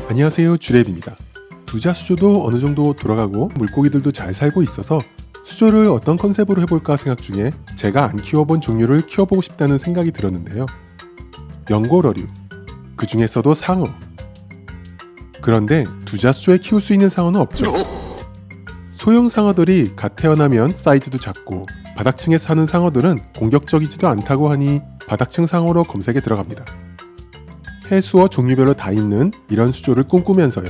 안녕하세요, 주랩입니다. 두자 수조도 어느 정도 돌아가고 물고기들도 잘 살고 있어서 수조를 어떤 컨셉으로 해볼까 생각 중에 제가 안 키워본 종류를 키워보고 싶다는 생각이 들었는데요. 연골어류, 그 중에서도 상어. 그런데 두자 수조에 키울 수 있는 상어는 없죠. 소형 상어들이 갓 태어나면 사이즈도 작고 바닥층에 사는 상어들은 공격적이지도 않다고 하니 바닥층 상어로 검색에 들어갑니다. 해수어 종류별로 다 있는 이런 수조를 꿈꾸면서요.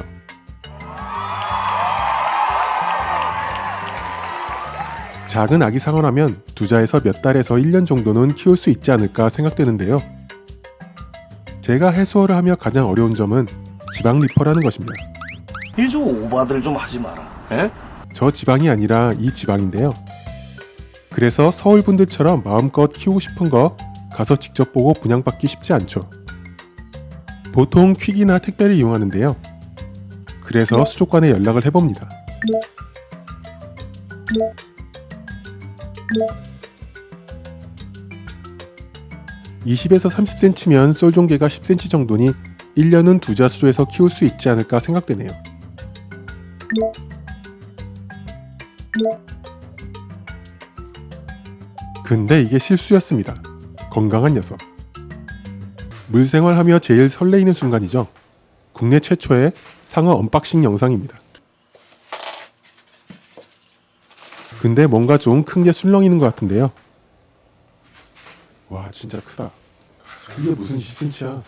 작은 아기 상어라면 두자에서 몇 달에서 1년 정도는 키울 수 있지 않을까 생각되는데요. 제가 해수어를 하며 가장 어려운 점은 지방 리퍼라는 것입니다. 이 좀 오바들 좀 하지 마라. 에? 저 지방이 아니라 이 지방인데요. 그래서 서울 분들처럼 마음껏 키우고 싶은 거 가서 직접 보고 분양받기 쉽지 않죠. 보통 퀵이나 택배를 이용하는데요. 그래서 수족관에 연락을 해봅니다. (20에서 30cm면) 쏠종개가 10cm 정도니 1년은 두자 수조에서 키울 수 있지 않을까 생각되네요. 근데 이게 실수였습니다. 건강한 녀석. 물생활하며 제일 설레이는 순간이죠. 국내 최초의 상어 언박싱 영상입니다. 근데 뭔가 좀 큰 게 술렁이는 것 같은데요. 와, 진짜 크다. 이게 무슨 20cm야.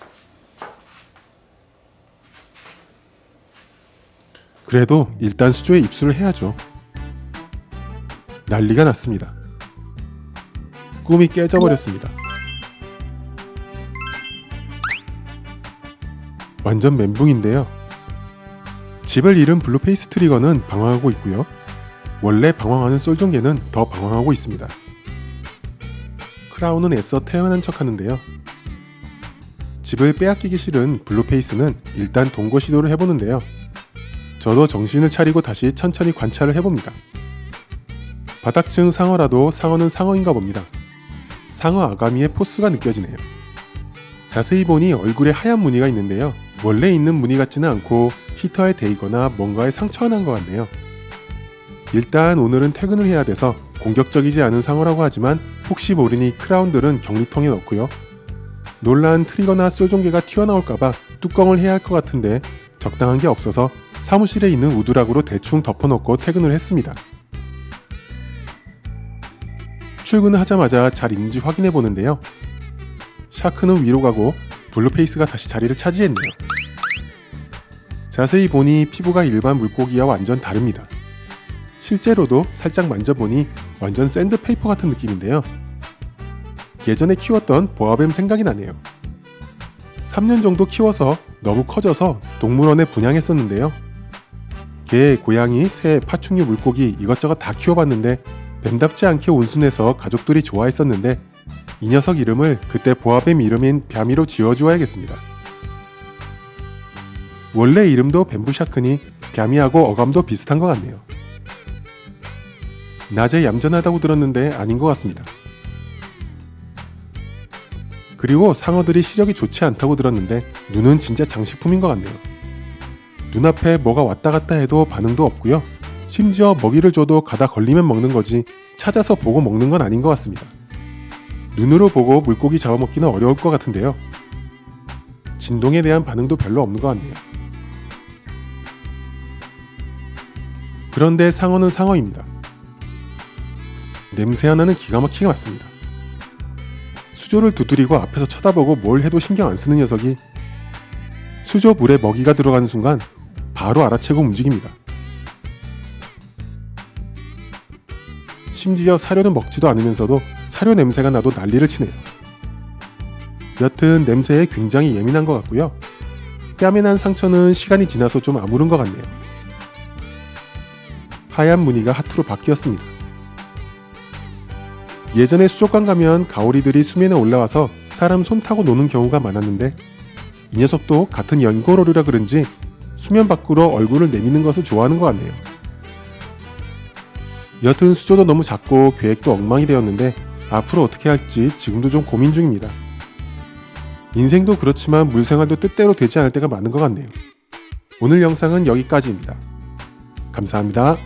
그래도 일단 수조에 입수를 해야죠. 난리가 났습니다. 꿈이 깨져버렸습니다. 완전 멘붕인데요. 집을 잃은 블루페이스 트리거는 방황하고 있고요. 원래 방황하는 쏠종개는 더 방황하고 있습니다. 크라운은 애써 태어난 척 하는데요. 집을 빼앗기기 싫은 블루페이스는 일단 동거 시도를 해보는데요. 저도 정신을 차리고 다시 천천히 관찰을 해봅니다. 바닥층 상어라도 상어는 상어인가 봅니다. 상어 아가미의 포스가 느껴지네요. 자세히 보니 얼굴에 하얀 무늬가 있는데요. 원래 있는 무늬 같지는 않고 히터에 데이거나 뭔가에 상처가 난 것 같네요. 일단 오늘은 퇴근을 해야 돼서 공격적이지 않은 상어라고 하지만 혹시 모르니 크라운들은 격리통에 넣고요. 놀란 트리거나 쏠종개가 튀어나올까봐 뚜껑을 해야 할 것 같은데 적당한 게 없어서 사무실에 있는 우드락으로 대충 덮어놓고 퇴근을 했습니다. 출근을 하자마자 잘 있는지 확인해 보는데요. 샤크는 위로 가고 블루페이스가 다시 자리를 차지했네요. 자세히 보니 피부가 일반 물고기와 완전 다릅니다. 실제로도 살짝 만져보니 완전 샌드페이퍼 같은 느낌인데요. 예전에 키웠던 보아뱀 생각이 나네요. 3년 정도 키워서 너무 커져서 동물원에 분양했었는데요. 개, 고양이, 새, 파충류, 물고기 이것저것 다 키워봤는데 뱀답지 않게 온순해서 가족들이 좋아했었는데 이 녀석 이름을 그때 보아뱀 이름인 뱀이로 지어주어야겠습니다. 원래 이름도 뱀부샤크니 뱀이하고 어감도 비슷한 것 같네요. 낮에 얌전하다고 들었는데 아닌 것 같습니다. 그리고 상어들이 시력이 좋지 않다고 들었는데 눈은 진짜 장식품인 것 같네요. 눈앞에 뭐가 왔다 갔다 해도 반응도 없고요. 심지어 먹이를 줘도 가다 걸리면 먹는 거지 찾아서 보고 먹는 건 아닌 것 같습니다. 눈으로 보고 물고기 잡아먹기는 어려울 것 같은데요. 진동에 대한 반응도 별로 없는 것 같네요. 그런데 상어는 상어입니다. 냄새 하나는 기가 막히게 맞습니다. 수조를 두드리고 앞에서 쳐다보고 뭘 해도 신경 안 쓰는 녀석이 수조 물에 먹이가 들어가는 순간 바로 알아채고 움직입니다. 심지어 사료는 먹지도 않으면서도 사료 냄새가 나도 난리를 치네요. 여튼 냄새에 굉장히 예민한 것 같고요. 뺨에 난 상처는 시간이 지나서 좀 아무른 것 같네요. 하얀 무늬가 하투로 바뀌었습니다. 예전에 수족관 가면 가오리들이 수면에 올라와서 사람 손 타고 노는 경우가 많았는데 이 녀석도 같은 연골어류라 그런지 수면 밖으로 얼굴을 내미는 것을 좋아하는 것 같네요. 여튼 수조도 너무 작고 계획도 엉망이 되었는데 앞으로 어떻게 할지 지금도 좀 고민 중입니다. 인생도 그렇지만 물생활도 뜻대로 되지 않을 때가 많은 것 같네요. 오늘 영상은 여기까지입니다. 감사합니다.